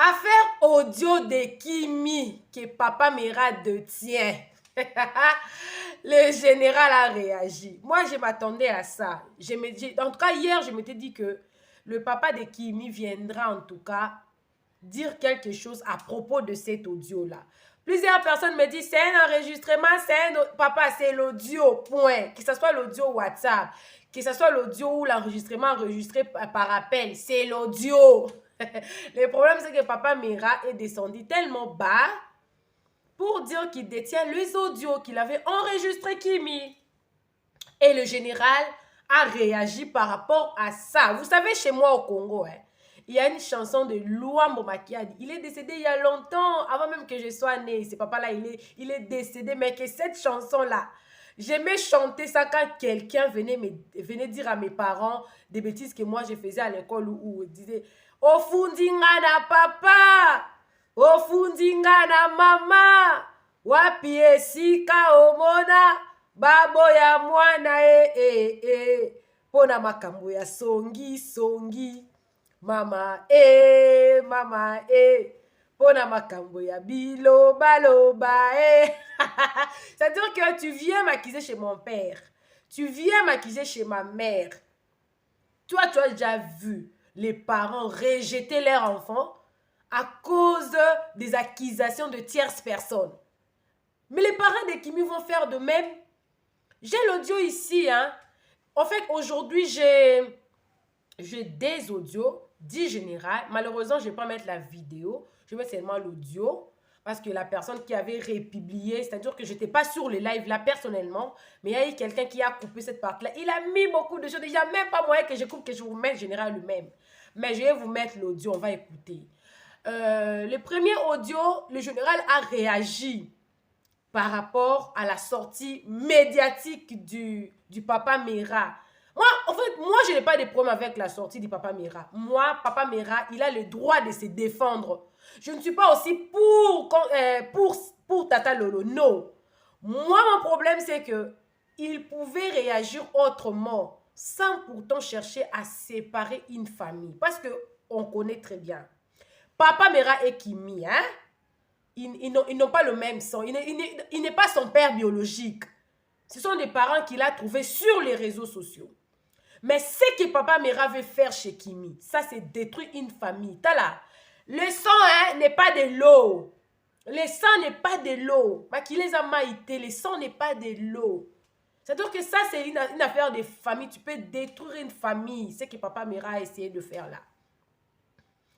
Affaire audio de Kimi que Papa Mera détient. Le général a réagi. Moi, je m'attendais à ça. En tout cas, hier, je m'étais dit que le papa de Kimi viendra en tout cas dire quelque chose à propos de cet audio-là. Plusieurs personnes me disent, c'est un enregistrement, papa, c'est l'audio, point. Que ce soit l'audio WhatsApp, que ce soit l'audio ou l'enregistrement enregistré par appel, c'est l'audio. Le problème, c'est que Papa Mera est descendu tellement bas pour dire qu'il détient les audios qu'il avait enregistré Kimi. Et le général a réagi par rapport à ça. Vous savez, chez moi au Congo, il y a une chanson de Luambo Makiadi. Il est décédé il y a longtemps, avant même que je sois née. Ce papa-là, il est décédé. Mais que cette chanson-là, j'aimais chanter ça quand quelqu'un venait dire à mes parents des bêtises que moi je faisais à l'école où il disait « Ofundinga na papa, ofundinga na mama, wapi esika omona, baboya mwana pona makambo ya songi songi, mama mama pona makambo ya biloba loba C'est-à-dire que tu viens m'accuser chez mon père, tu viens m'accuser chez ma mère. Toi, tu as déjà vu les parents rejeter leurs enfants à cause des accusations de tierces personnes. Mais les parents de Kimi vont faire de même. J'ai l'audio ici. En fait, aujourd'hui, j'ai des audios dit général. Malheureusement, je ne vais pas mettre la vidéo. Je vais mettre seulement l'audio. Parce que la personne qui avait républié, c'est-à-dire que je n'étais pas sur le live là personnellement, mais il y a eu quelqu'un qui a coupé cette partie-là. Il a mis beaucoup de choses. Il n'y a même pas moyen que je coupe, que je vous mette général lui-même. Mais je vais vous mettre l'audio, on va écouter. Le premier audio, le général a réagi par rapport à la sortie médiatique du Papa Mera. Moi, je n'ai pas de problème avec la sortie du Papa Mera. Moi, Papa Mera, il a le droit de se défendre. Je ne suis pas aussi pour Tata Lolo. Non. Moi, mon problème, c'est que il pouvait réagir autrement sans pourtant chercher à séparer une famille. Parce qu'on connaît très bien. Papa Mera et Kimi, ils n'ont pas le même sang. Il n'est pas son père biologique. Ce sont des parents qu'il a trouvés sur les réseaux sociaux. Mais ce que Papa Mera veut faire chez Kimi, ça c'est détruire une famille. Tala, le sang n'est pas de l'eau. Le sang n'est pas de l'eau. Qui les a maïtés, le sang n'est pas de l'eau. C'est-à-dire que ça c'est une affaire de famille. Tu peux détruire une famille. C'est ce que Papa Mera a essayé de faire là.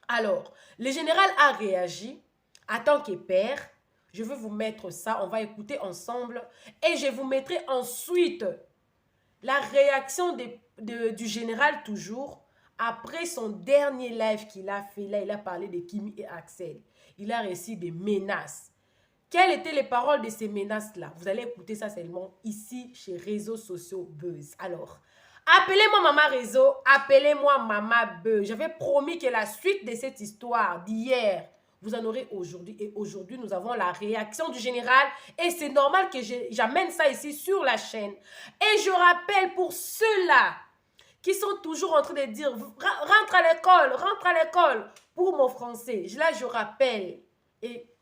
Alors, le général a réagi en tant que père. Je vais vous mettre ça, on va écouter ensemble. Et je vous mettrai ensuite la réaction du général toujours après son dernier live qu'il a fait. Là, il a parlé de Kimi et Axel. Il a reçu des menaces. Quelles étaient les paroles de ces menaces-là? Vous allez écouter ça seulement ici chez Réseaux Sociaux Buzz. Alors, appelez-moi Maman Réseau, appelez-moi Maman Buzz. J'avais promis que la suite de cette histoire d'hier, vous en aurez aujourd'hui. Et aujourd'hui, nous avons la réaction du général. Et c'est normal que j'amène ça ici sur la chaîne. Et je rappelle pour ceux-là qui sont toujours en train de dire « Rentre à l'école pour mon français ». Là, je rappelle.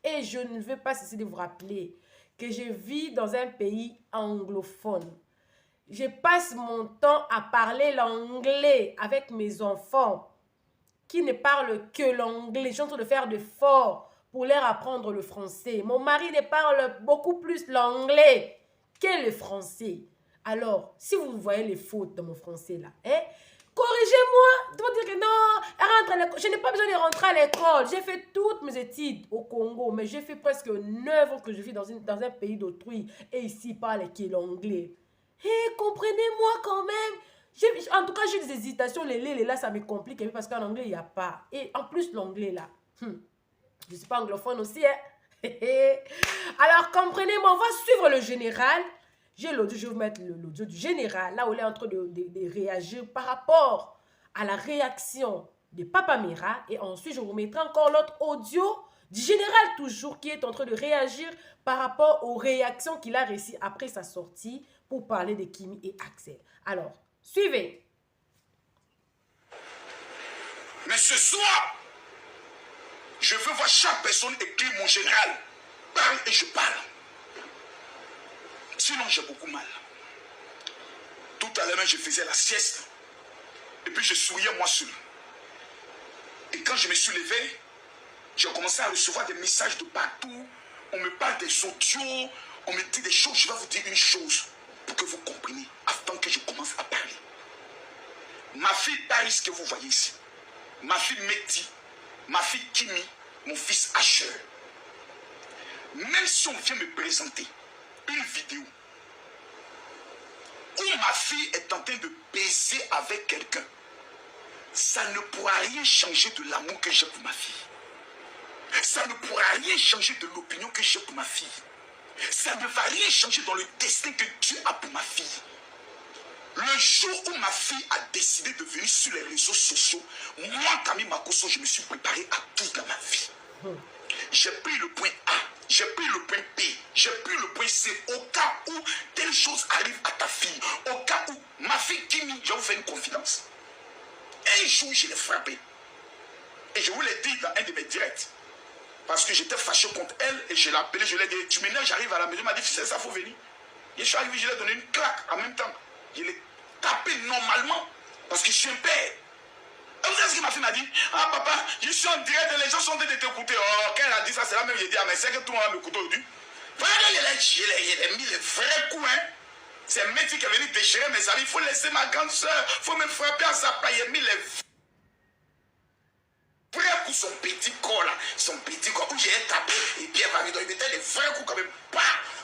Et je ne veux pas cesser de vous rappeler que je vis dans un pays anglophone. Je passe mon temps à parler l'anglais avec mes enfants qui ne parlent que l'anglais. Je suis en train de faire d'efforts pour leur apprendre le français. Mon mari ne parle beaucoup plus l'anglais que le français. Alors, si vous voyez les fautes dans mon français là, corrigez-moi. Vous dire que non, rentre à l'école. Je n'ai pas besoin de rentrer à l'école. J'ai fait toutes mes études au Congo, mais j'ai fait presque 9 ans que je vis dans un pays d'autrui et ici, il parle que l'anglais. Comprenez-moi quand même. En tout cas, j'ai des hésitations. Les là, ça me complique parce qu'en anglais, il n'y a pas. Et en plus, l'anglais là, je ne suis pas anglophone aussi. Alors, comprenez-moi, on va suivre le général. J'ai l'audio, je vais vous mettre l'audio du général. Là où il est en train de réagir par rapport à la réaction de Papa Mera. Et ensuite, je vous mettrai encore l'autre audio du général toujours qui est en train de réagir par rapport aux réactions qu'il a reçues après sa sortie pour parler de Kimi et Axel. Alors, suivez. Mais ce soir, je Je veux voir chaque personne écrire mon général. Parle et je parle. Sinon, j'ai beaucoup mal. Tout à l'heure, je faisais la sieste. Et puis, je souriais moi seul. Et quand je me suis levé, j'ai commencé à recevoir des messages de partout. On me parle des audios. On me dit des choses. Je vais vous dire une chose pour que vous compreniez, afin que je commence à parler. Ma fille Paris que vous voyez ici, ma fille Mekti, ma fille Kimi, mon fils Asher. Même si on vient me présenter une vidéo où ma fille est en train de baiser avec quelqu'un, ça ne pourra rien changer de l'amour que j'ai pour ma fille. Ça ne pourra rien changer de l'opinion que j'ai pour ma fille. Ça ne va rien changer dans le destin que Dieu a pour ma fille. Le jour où ma fille a décidé de venir sur les réseaux sociaux, moi, Camille Makosso, je me suis préparé à tout dans ma vie. J'ai pris le point A, j'ai pris le point B, j'ai pris le point C, au cas où telle chose arrive à ta fille, au cas où ma fille Kimi, je vais vous faire une confidence. Un jour, je l'ai frappée. Et je vous l'ai dit dans un de mes directs. Parce que j'étais fâché contre elle et je l'ai appelée, je lui ai dit, tu m'énerves, j'arrive à la maison, elle m'a dit, c'est ça, il faut venir. Et je suis arrivé, je lui ai donné une claque en même temps. Je l'ai tapé normalement parce que je suis un père. Et vous savez ce que ma fille m'a dit? Ah papa, je suis en direct et les gens sont en train de t'écouter. Oh, quand elle a dit ça, c'est là même, j'ai dit, ah mais c'est que tout le monde va m'écouter aujourd'hui. Vraiment, il a mis les vrais coups, hein. C'est un mec qui est venu déchirer mes amis. Il faut laisser ma grande soeur, il faut me frapper à sa place. Il a mis les vrais coups, son petit corps là, son petit corps où j'ai tapé et puis elle va lui donner des vrais coups quand même. Bah!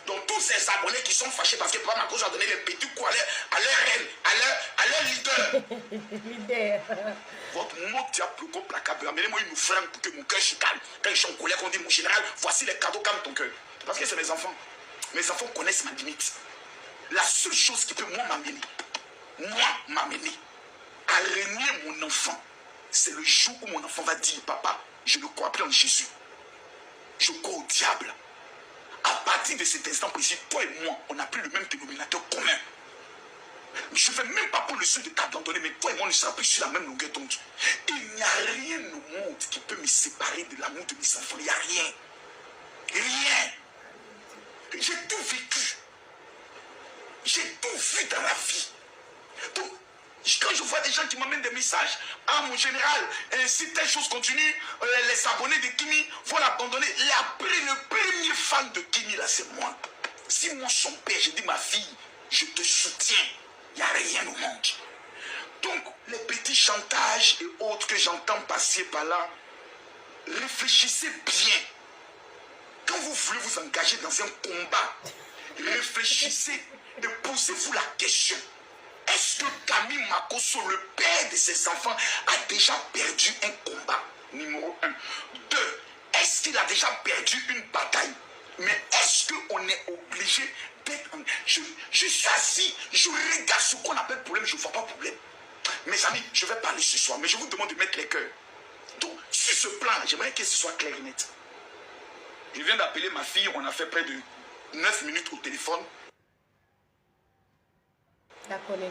Donc tous ces abonnés qui sont fâchés parce que Papa Marcos a donné les petits coups à leur reine, à leur leader. Votre mot tient plus qu'au placard. Amenez-moi une fringue pour que mon cœur se calme. Quand ils sont en colère, on dit mon général, voici les cadeaux, calme ton cœur. Parce que c'est mes enfants. Mes enfants connaissent ma limite. La seule chose qui peut m'amener à régner mon enfant, c'est le jour où mon enfant va dire, papa, je ne crois plus en Jésus. Je crois au diable. À partir de cet instant précis, toi et moi, on n'a plus le même dénominateur commun. Je ne vais même pas prendre le soin de t'abandonner, mais toi et moi, on ne sera plus sur la même longueur d'onde. Il n'y a rien au monde qui peut me séparer de l'amour de mes enfants. Il n'y a rien. Rien. J'ai tout vécu. J'ai tout vu dans la vie. Donc, quand je vois des gens qui m'amènent des messages, ah mon général, si telle chose continue, les abonnés de Kimi vont l'abandonner. Le premier fan de Kimi là, c'est moi. Si moi son père, j'ai dit ma fille, je te soutiens, il n'y a rien au monde. Donc, les petits chantages et autres que j'entends passer par là, réfléchissez bien. Quand vous voulez vous engager dans un combat, réfléchissez et posez-vous la question. Est-ce que Camille Makosso, le père de ses enfants, a déjà perdu un combat? Numéro 1. 2. Est-ce qu'il a déjà perdu une bataille? Mais est-ce qu'on est obligé d'être... Je suis assis, je regarde ce qu'on appelle problème, je ne vois pas problème. Mes amis, je vais parler ce soir, mais je vous demande de mettre les cœurs. Donc, sur ce plan, j'aimerais que ce soit clair et net. Je viens d'appeler ma fille, on a fait près de 9 minutes au téléphone.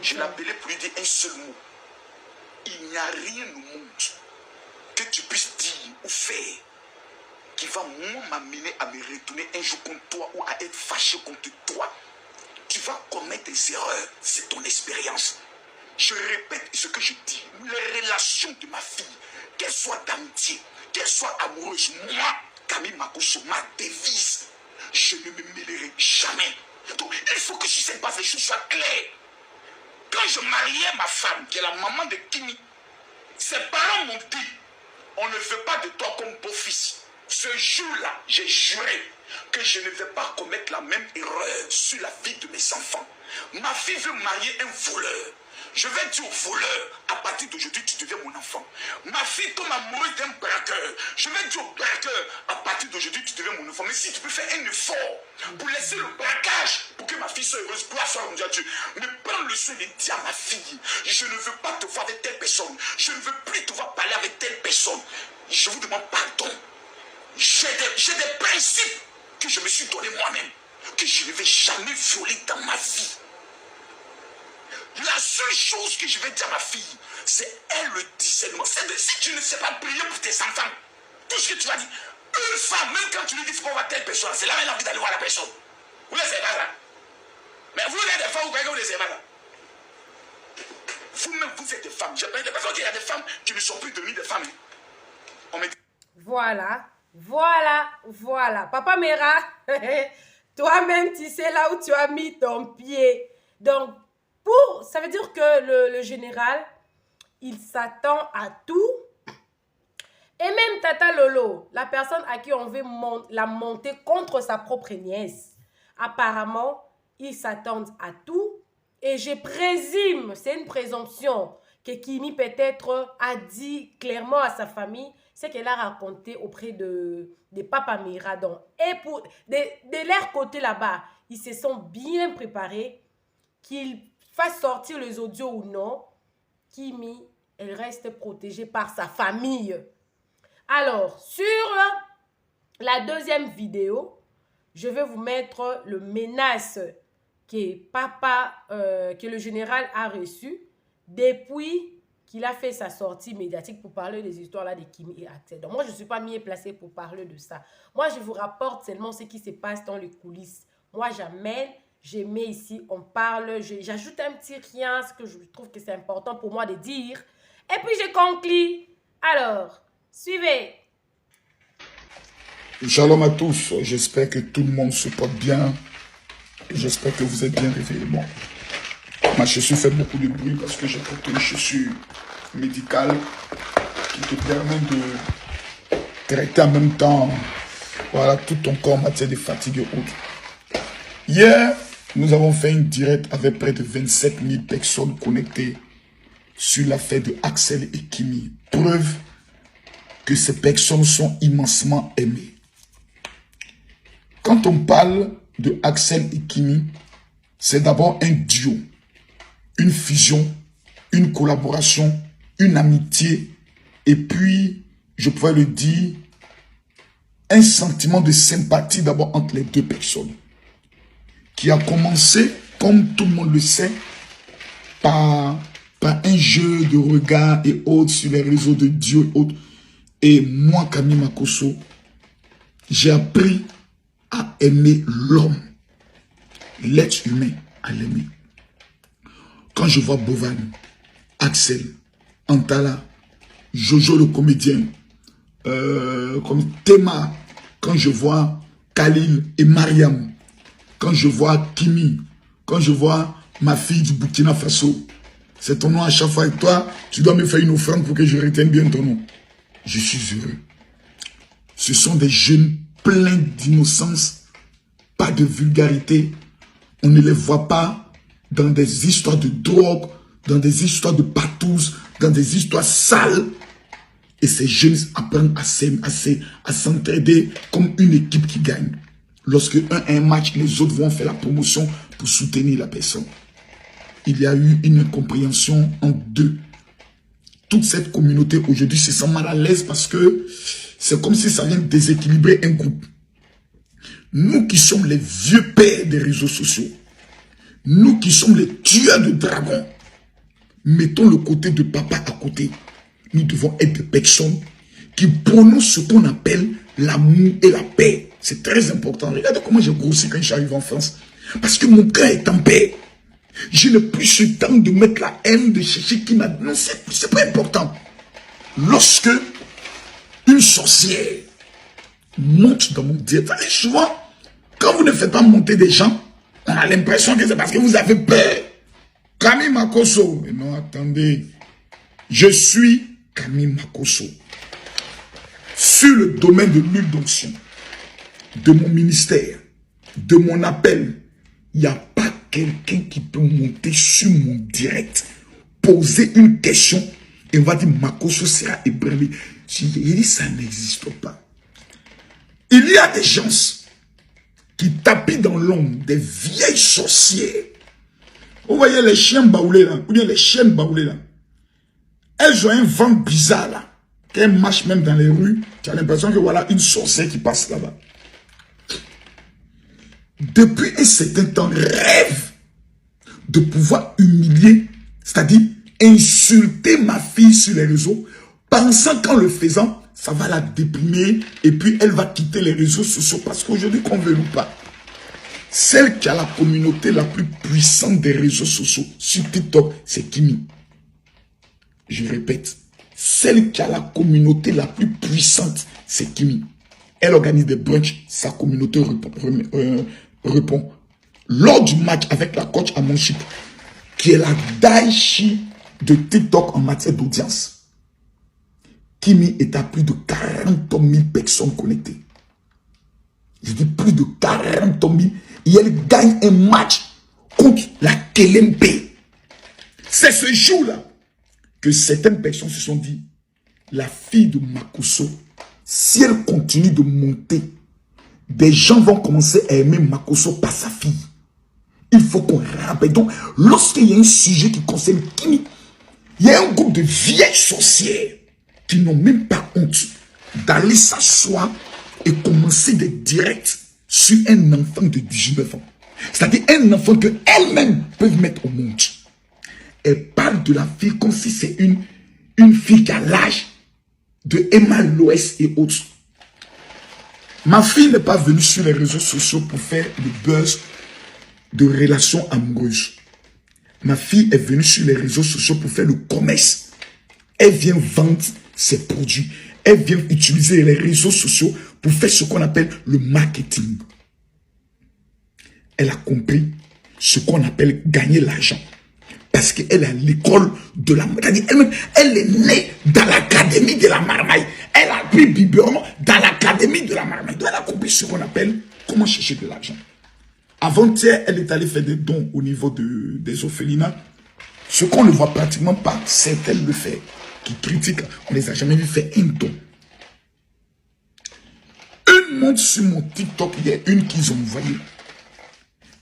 Je l'ai appelé pour lui dire un seul mot. Il n'y a rien au monde que tu puisses dire ou faire qui va m'amener à me retourner un jour contre toi ou à être fâché contre toi. Tu vas commettre des erreurs. C'est ton expérience. Je répète ce que je dis. Les relations de ma fille, qu'elles soient d'amitié, qu'elles soient amoureuses, moi, Camille Makosso, ma devise, je ne me mêlerai jamais. Donc, il faut que sur cette base, les choses soient claires. Quand je mariais ma femme, qui est la maman de Kimi, ses parents m'ont dit, on ne veut pas de toi comme beau-fils. Ce jour-là, j'ai juré que je ne vais pas commettre la même erreur sur la vie de mes enfants. Ma fille veut marier un voleur. Je vais dire au voleur, à partir d'aujourd'hui, tu deviens mon enfant. Ma fille tombe amoureuse d'un braqueur. Je vais dire au braqueur, à partir d'aujourd'hui, tu deviens mon enfant. Mais si tu peux faire un effort pour laisser le braquage, pour que ma fille soit heureuse, gloire soit rendue à Dieu. Mais prends le soin de dire à ma fille, je ne veux pas te voir avec telle personne. Je ne veux plus te voir parler avec telle personne. Je vous demande pardon. J'ai des principes que je me suis donné moi-même, que je ne vais jamais violer dans ma vie. La seule chose que je vais dire à ma fille, c'est elle le discernement. C'est si tu ne sais pas prier pour tes enfants, tout ce que tu vas dire. Une femme, même quand tu lui dis qu'il faut voir telle personne, c'est la même envie d'aller voir la personne. Vous ne savez pas ça. Mais vous êtes des femmes, vous croyez que vous ne savez pas ça. Vous-même, vous êtes des femmes. J'ai pas des personnes qui y a des femmes qui ne sont plus devenues des femmes. On me dit... Voilà. Papa Mera, toi-même, tu sais là où tu as mis ton pied. Donc, ça veut dire que le général, il s'attend à tout. Et même Tata Lolo, la personne à qui on veut la monter contre sa propre nièce, apparemment, ils s'attendent à tout. Et je présume, c'est une présomption, que Kimi peut-être a dit clairement à sa famille ce qu'elle a raconté auprès de Papa Mera. Et de leur côté là-bas, ils se sont bien préparés, qu'ils fassent sortir les audios ou non. Kimi, elle reste protégée par sa famille. Alors, sur la deuxième vidéo, je vais vous mettre le menace que le général a reçu depuis qu'il a fait sa sortie médiatique pour parler des histoires là de Kimi et Axel. Donc moi, je ne suis pas mieux placée pour parler de ça. Moi, je vous rapporte seulement ce qui se passe dans les coulisses. Moi, j'amène, je mets ici, on parle, j'ajoute un petit rien, ce que je trouve que c'est important pour moi de dire. Et puis, je conclue. Alors, suivez. Shalom à tous, j'espère que tout le monde se porte bien. J'espère que vous êtes bien réveillés. Bon, ma chaussure fait beaucoup de bruit parce que j'ai porté une chaussure médicale qui te permet de traiter en même temps, voilà, tout ton corps en matière de fatigue et autres. Hier, nous avons fait une direct avec près de 27 000 personnes connectées sur l'affaire de Axel et Kimi. Preuve que ces personnes sont immensement aimées. Quand on parle de Axel et Kimi, c'est d'abord un duo, une fusion, une collaboration, une amitié, et puis, je pourrais le dire, un sentiment de sympathie d'abord entre les deux personnes, qui a commencé, comme tout le monde le sait, par un jeu de regard et autres sur les réseaux de Dieu et autres. Et moi, Camille Makosso, j'ai appris à aimer l'homme, l'être humain, à l'aimer. Quand je vois Bovan, Axel, Antala, Jojo le comédien, comme Théma, quand je vois Khalil et Mariam, quand je vois Kimi, quand je vois ma fille du Burkina Faso, c'est ton nom à chaque fois. Et toi, tu dois me faire une offrande pour que je retienne bien ton nom. Je suis heureux. Ce sont des jeunes pleins d'innocence, pas de vulgarité. On ne les voit pas dans des histoires de drogue, dans des histoires de patous, dans des histoires sales. Et ces jeunes apprennent à s'entraider comme une équipe qui gagne. Lorsque un a un match, les autres vont faire la promotion pour soutenir la personne. Il y a eu une incompréhension entre deux. Toute cette communauté aujourd'hui se sent mal à l'aise parce que c'est comme si ça vient déséquilibrer un groupe. Nous qui sommes les vieux pères des réseaux sociaux, nous qui sommes les tueurs de dragons, mettons le côté de papa à côté. Nous devons être des personnes qui prononcent ce qu'on appelle l'amour et la paix. C'est très important. Regardez comment j'ai grossi quand je suis arrivé en France. Parce que mon cœur est en paix. Je n'ai plus ce temps de mettre la haine, de chercher qui m'a... Non, c'est pas important. Lorsque une sorcière monte dans mon direct, souvent, quand vous ne faites pas monter des gens, on a l'impression que c'est parce que vous avez peur. Camille Makosso. Mais non, attendez. Je suis Camille Makosso. Sur le domaine de l'huile d'onction, de mon ministère, de mon appel, il n'y a pas quelqu'un qui peut monter sur mon direct, poser une question et on va dire Makosso sera ébranlé. Il dit ça n'existe pas. Il y a des gens qui tapent dans l'ombre, des vieilles sorcières. Vous voyez les chiens baoulés là, ou bien les chiennes baoulées là. Elles ont un vent bizarre là. Quand elles marchent même dans les rues, tu as l'impression que voilà une sorcière qui passe là-bas. Depuis un certain temps, rêve de pouvoir humilier, c'est-à-dire insulter ma fille sur les réseaux, pensant qu'en le faisant, ça va la déprimer et puis elle va quitter les réseaux sociaux parce qu'aujourd'hui, qu'on veut ou pas, celle qui a la communauté la plus puissante des réseaux sociaux sur TikTok, c'est Kimi. Je répète, celle qui a la communauté la plus puissante, c'est Kimi. Elle organise des brunchs, sa communauté répond. Lors du match avec la coach Amonchip, qui est la Daichi de TikTok en matière d'audience, Kimi est à plus de 40 000 personnes connectées. Je dis plus de 40 000. Et elle gagne un match contre la KLMP. C'est ce jour-là que certaines personnes se sont dit, la fille de Makosso, si elle continue de monter, des gens vont commencer à aimer Makosso par sa fille. Il faut qu'on rappelle. Donc, lorsqu'il y a un sujet qui concerne Kimi, il y a un groupe de vieilles sorcières qui n'ont même pas honte d'aller s'asseoir et commencer des directs sur un enfant de 19 ans. C'est-à-dire un enfant qu'elles-mêmes peuvent mettre au monde. Elle parle de la fille comme si c'est une fille qui a l'âge de Emma Loès et autres. Ma fille n'est pas venue sur les réseaux sociaux pour faire le buzz de relations amoureuses. Ma fille est venue sur les réseaux sociaux pour faire le commerce. Elle vient vendre ses produits. Elle vient utiliser les réseaux sociaux pour faire ce qu'on appelle le marketing. Elle a compris ce qu'on appelle gagner l'argent. Parce qu'elle est à l'école de la marmaille. Elle est née dans l'académie de la marmaille. Elle a pris biberon dans l'académie de la marmaille. Donc elle a compris ce qu'on appelle comment chercher de l'argent. Avant-hier, elle est allée faire des dons au niveau des orphelinats. Ce qu'on ne voit pratiquement pas, c'est elle le fait. Qui critiquent, on ne les a jamais vu faire un don. Une montre sur mon TikTok, il y a une qu'ils ont envoyée.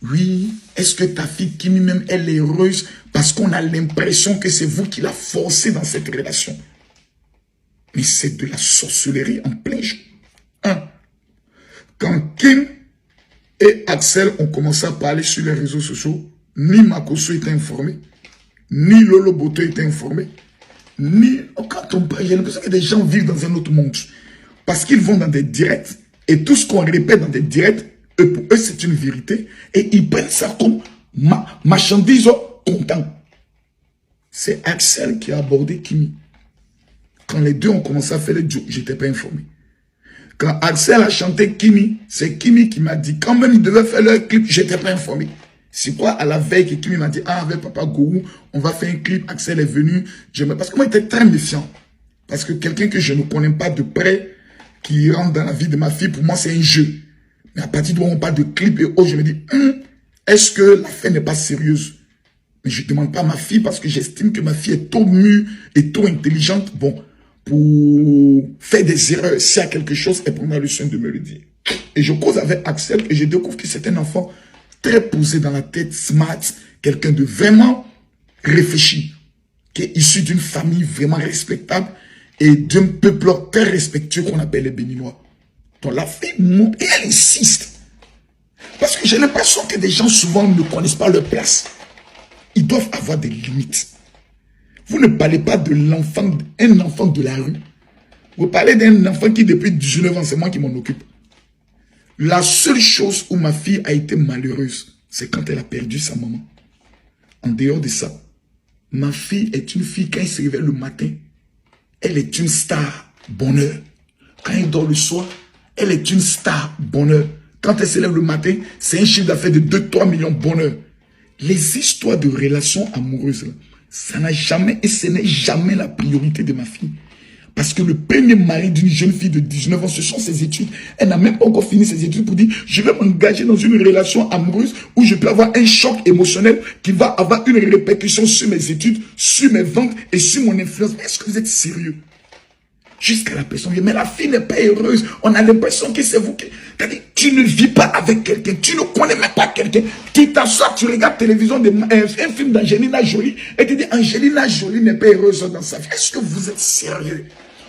Oui, est-ce que ta fille Kimi même, elle est heureuse parce qu'on a l'impression que c'est vous qui l'a forcée dans cette relation. Mais c'est de la sorcellerie en plein jeu. Quand Kim et Axel ont commencé à parler sur les réseaux sociaux, ni Makosso était informé, ni Lolo Boto était informé, ni quand on parle, j'ai l'impression que des gens vivent dans un autre monde. Parce qu'ils vont dans des directs, et tout ce qu'on répète dans des directs, pour eux c'est une vérité, et ils prennent ça comme marchandise content. C'est Axel qui a abordé Kimi. Quand les deux ont commencé à faire le duo, je n'étais pas informé. Quand Axel a chanté Kimi, c'est Kimi qui m'a dit, quand même ils devaient faire leur clip, je n'étais pas informé. C'est quoi à la veille que Kimi m'a dit, ah avec Papa Gourou, on va faire un clip, Axel est venu. Parce que moi j'étais très méfiant. Parce que quelqu'un que je ne connais pas de près, qui rentre dans la vie de ma fille, pour moi c'est un jeu. Mais à partir du moment où on parle de clip et autres, je me dis, est-ce que l'affaire n'est pas sérieuse? Mais je ne demande pas à ma fille parce que j'estime que ma fille est trop mûre et trop intelligente. Bon, pour faire des erreurs, s'il y a quelque chose, elle prendra le soin de me le dire. Et je cause avec Axel et je découvre que c'est un enfant très posé dans la tête, smart, quelqu'un de vraiment réfléchi, qui est issu d'une famille vraiment respectable et d'un peuple très respectueux qu'on appelle les Béninois. Donc la fille monte et elle insiste. Parce que j'ai l'impression que des gens souvent ne connaissent pas leur place. Ils doivent avoir des limites. Vous ne parlez pas de l'enfant, un enfant de la rue. Vous parlez d'un enfant qui depuis 19 ans, c'est moi qui m'en occupe. La seule chose où ma fille a été malheureuse, c'est quand elle a perdu sa maman. En dehors de ça, ma fille est une fille, quand elle se réveille le matin, elle est une star bonheur. Quand elle dort le soir, elle est une star bonheur. Quand elle se lève le matin, c'est un chiffre d'affaires de 2-3 millions bonheur. Les histoires de relations amoureuses, là, ça n'a jamais et ce n'est jamais la priorité de ma fille. Parce que le premier mari d'une jeune fille de 19 ans, ce sont ses études. Elle n'a même pas encore fini ses études pour dire, je vais m'engager dans une relation amoureuse où je peux avoir un choc émotionnel qui va avoir une répercussion sur mes études, sur mes ventes et sur mon influence. Est-ce que vous êtes sérieux? Jusqu'à la personne, mais la fille n'est pas heureuse. On a l'impression que c'est vous qui... Tu ne vis pas avec quelqu'un, tu ne connais même pas quelqu'un. Tu t'assois, tu regardes télévision, un film d'Angelina Jolie, et tu dis, Angelina Jolie n'est pas heureuse dans sa vie. Est-ce que vous êtes sérieux?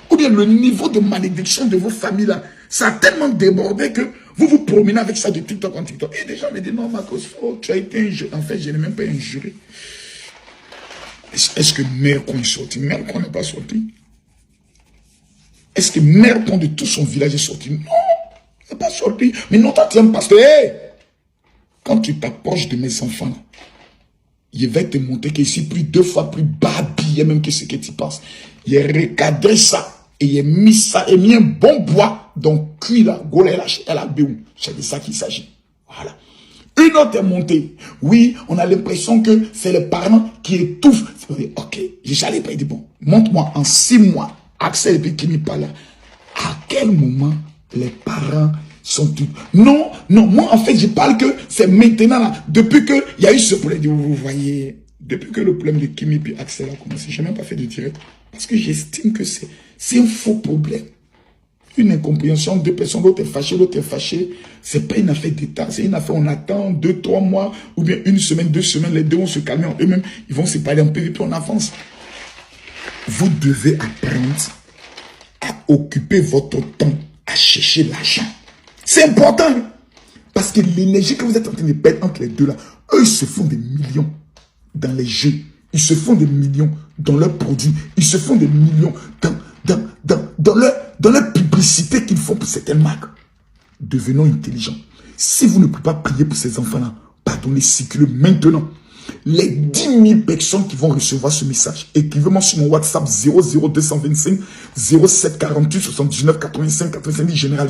Ou bien le niveau de malédiction de vos familles là, ça a tellement débordé que vous vous promenez avec ça de TikTok en TikTok. Et des gens me disent, non Makosso, tu as été injuré. En fait, je n'ai même pas injuré. Est-ce que Mercon est sorti? Mercon n'est pas sorti. Est-ce que mère pont de tout son village est sorti? Non, il n'est pas sorti. Mais non, toi, tu es un pasteur. Hey, quand tu t'approches de mes enfants, il va te montrer que c'est plus 2 fois plus babillé même que ce que tu penses. Il a recadré ça et il a mis ça, et mis un bon bois donc cuit là, elle a béou. C'est de ça qu'il s'agit. Voilà. Une autre est montée. Oui, on a l'impression que c'est les parents qui étouffent. Ok, j'allais pas dire bon, montre-moi en 6 mois, Axel et Kimi pas là. À quel moment les parents sont tous... Non, non, moi en fait je parle que c'est maintenant là, depuis qu'il y a eu ce problème, vous voyez, depuis que le problème de Kimi et Axel a commencé, je n'ai même pas fait de direct, parce que j'estime que c'est un faux problème. Une incompréhension, 2 personnes, l'autre est fâché, c'est pas une affaire d'État, c'est une affaire, on attend 2, 3 mois, ou bien 1 semaine, 2 semaines, les deux vont se calmer en eux-mêmes, ils vont se parler un peu, et puis on avance. Vous devez apprendre à occuper votre temps, à chercher l'argent. C'est important. Parce que l'énergie que vous êtes en train de perdre entre les deux là, eux, ils se font des millions dans les jeux. Ils se font des millions dans leurs produits. Ils se font des millions dans leur publicité qu'ils font pour certaines marques. Devenons intelligents. Si vous ne pouvez pas prier pour ces enfants-là, pardonnez, circulez maintenant. Les 10 000 personnes qui vont recevoir ce message, écrivez-moi sur mon WhatsApp 00225 0748 79 85 90 général.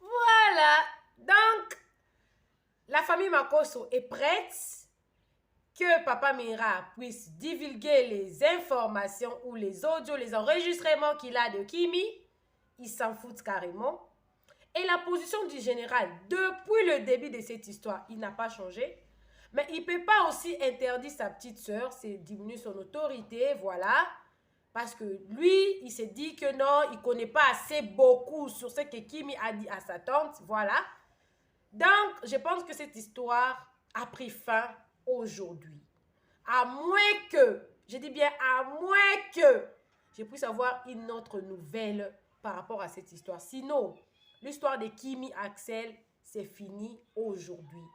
Voilà. Donc, la famille Makosso est prête que Papa Mira puisse divulguer les informations ou les audios, les enregistrements qu'il a de Kimi. Ils s'en foutent carrément. Et la position du général, depuis le début de cette histoire, il n'a pas changé. Mais il ne peut pas aussi interdire sa petite sœur, c'est diminuer son autorité, voilà. Parce que lui, il s'est dit que non, il ne connaît pas assez beaucoup sur ce que Kimi a dit à sa tante, voilà. Donc, je pense que cette histoire a pris fin aujourd'hui. À moins que, je dis bien à moins que, je puisse avoir une autre nouvelle par rapport à cette histoire. Sinon, l'histoire de Kimi Axel, c'est fini aujourd'hui.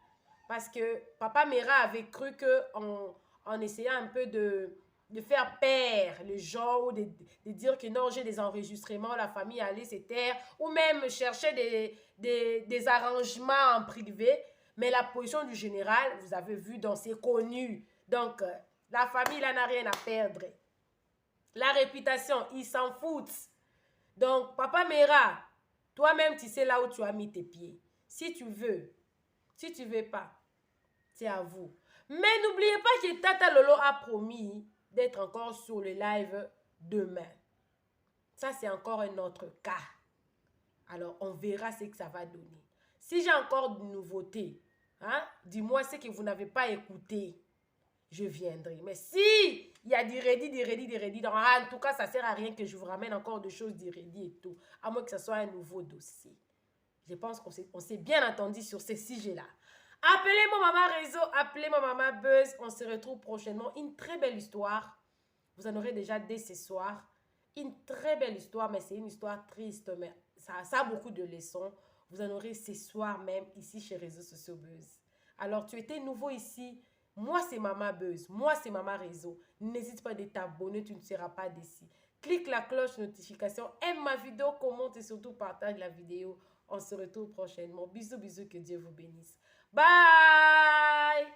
Parce que Papa Mera avait cru qu'en essayant un peu de faire peur les gens ou de dire que non, j'ai des enregistrements, la famille allait se taire, ou même chercher des arrangements en privé. Mais la position du général, vous avez vu, donc c'est connu. Donc, la famille, là, n'a rien à perdre. La réputation, ils s'en foutent. Donc, Papa Mera, toi-même, tu sais là où tu as mis tes pieds. Si tu veux pas, c'est à vous. Mais n'oubliez pas que Tata Lolo a promis d'être encore sur le live demain. Ça, c'est encore un autre cas. Alors, on verra ce que ça va donner. Si j'ai encore de nouveautés, hein, dis-moi ce que vous n'avez pas écouté. Je viendrai. Mais si il y a du ready, donc, en tout cas, ça ne sert à rien que je vous ramène encore des choses du ready et tout. À moins que ce soit un nouveau dossier. Je pense qu'on s'est bien entendu sur ces sujets-là. Appelez-moi Maman Réseau, appelez-moi Maman Buzz. On se retrouve prochainement. Une très belle histoire. Vous en aurez déjà dès ce soir. Une très belle histoire, mais c'est une histoire triste. Mais ça a beaucoup de leçons. Vous en aurez ce soir même ici chez Réseaux Sociaux Buzz. Alors, tu étais nouveau ici. Moi, c'est Maman Buzz. Moi, c'est Maman Réseau. N'hésite pas de t'abonner, tu ne seras pas déçu. Clique la cloche notification, aime ma vidéo, commente et surtout partage la vidéo. On se retrouve prochainement. Bisous, bisous, que Dieu vous bénisse. Bye!